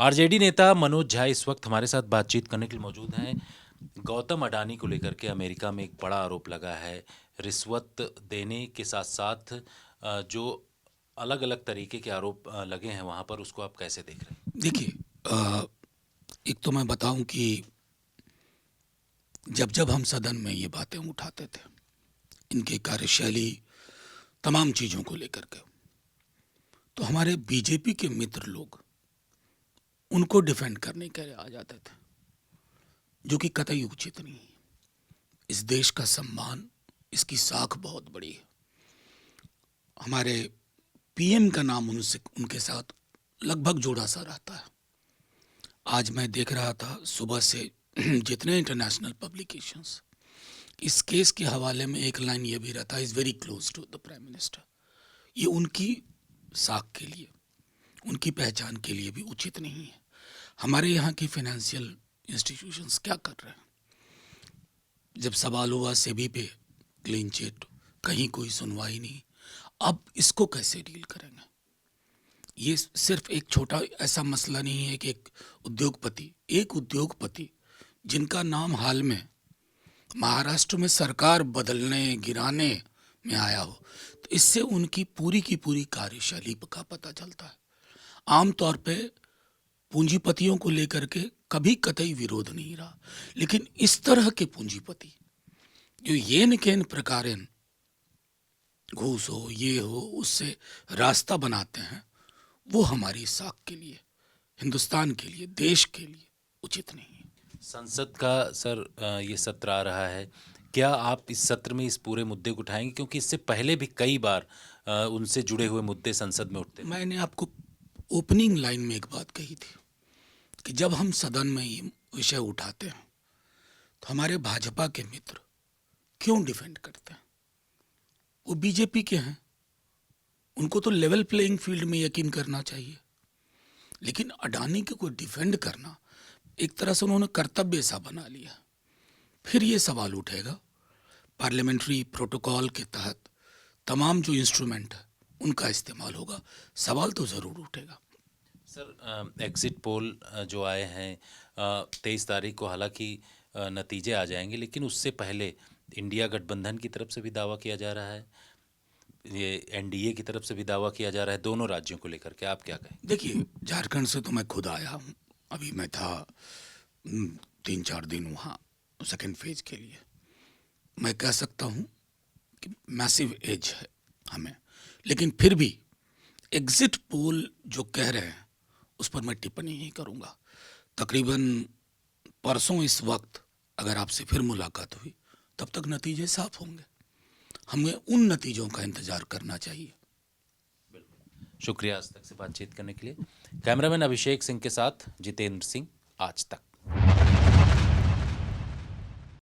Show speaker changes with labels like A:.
A: RJD नेता मनोज झा इस वक्त हमारे साथ बातचीत करने के लिए मौजूद हैं। गौतम अडानी को लेकर के अमेरिका में एक बड़ा आरोप लगा है। रिश्वत देने के साथ साथ जो अलग अलग तरीके के आरोप लगे हैं वहाँ पर, उसको आप कैसे देख रहे हैं?
B: देखिए, एक तो मैं बताऊं कि जब जब हम सदन में ये बातें उठाते थे, इनकी कार्यशैली, तमाम चीज़ों को लेकर के, तो हमारे बीजेपी के मित्र लोग उनको डिफेंड करने के लिए आ जाते थे, जो कि कतई उचित नहीं है। इस देश का सम्मान, इसकी साख बहुत बड़ी है। हमारे पीएम का नाम उनके साथ लगभग जोड़ा सा रहता है। आज मैं देख रहा था सुबह से जितने इंटरनेशनल पब्लिकेशंस, इस केस के हवाले में एक लाइन ये भी रहता है, is very close to the prime minister. ये उनकी साख के लिए, उनकी पहचान के लिए भी उचित नहीं है। हमारे यहाँ की फाइनेंशियल इंस्टीट्यूशंस क्या कर रहे हैं? जब सवाल हुआ सेबी पे क्लीन चिट, कहीं कोई सुनवाई नहीं। अब इसको कैसे डील करेंगे? ये सिर्फ एक छोटा ऐसा मसला नहीं है कि एक उद्योगपति जिनका नाम हाल में महाराष्ट्र में सरकार बदलने गिराने में आया हो, तो इससे उनकी पूरी की पूरी कार्यशैली का पता चलता है। आमतौर पे पूंजीपतियों को लेकर के कभी कतई विरोध नहीं रहा, लेकिन इस तरह के पूंजीपति जो येन केन प्रकारेण घूस हो, ये हो, उससे रास्ता बनाते हैं, वो हमारी साख के लिए, हिंदुस्तान के लिए, देश के लिए उचित नहीं है।
A: संसद का सर ये सत्र आ रहा है। क्या आप इस सत्र में इस पूरे मुद्दे को उठाएंगे, क्योंकि इससे पहले भी कई बार उनसे जुड़े हुए मुद्दे संसद में उठते थे?
B: मैंने आपको ओपनिंग लाइन में एक बात कही थी कि जब हम सदन में ये विषय उठाते हैं तो हमारे भाजपा के मित्र क्यों डिफेंड करते हैं? वो बीजेपी के हैं, उनको तो लेवल प्लेइंग फील्ड में यकीन करना चाहिए। लेकिन अडानी को डिफेंड करना एक तरह से उन्होंने कर्तव्य सा बना लिया। फिर ये सवाल उठेगा, पार्लियामेंट्री प्रोटोकॉल के तहत तमाम जो इंस्ट्रूमेंट है उनका इस्तेमाल होगा, सवाल तो ज़रूर उठेगा।
A: सर, एग्ज़िट पोल जो आए हैं 23 तारीख को, हालांकि नतीजे आ जाएंगे, लेकिन उससे पहले इंडिया गठबंधन की तरफ से भी दावा किया जा रहा है, ये एनडीए की तरफ से भी दावा किया जा रहा है, दोनों राज्यों को लेकर के आप क्या कहें?
B: देखिए, झारखंड से तो मैं खुद आया हूँ, अभी मैं था 3-4 दिन वहाँ सेकेंड फेज के लिए। मैं कह सकता हूँ कि मैसिव एज है हमें, लेकिन फिर भी एग्जिट पोल जो कह रहे हैं उस पर मैं टिप्पणी नहीं करूँगा। तकरीबन परसों इस वक्त अगर आपसे फिर मुलाकात हुई, तब तक नतीजे साफ होंगे। हमें उन नतीजों का इंतज़ार करना चाहिए।
A: शुक्रिया आज तक से बातचीत करने के लिए। कैमरामैन अभिषेक सिंह के साथ जितेंद्र सिंह, आज तक।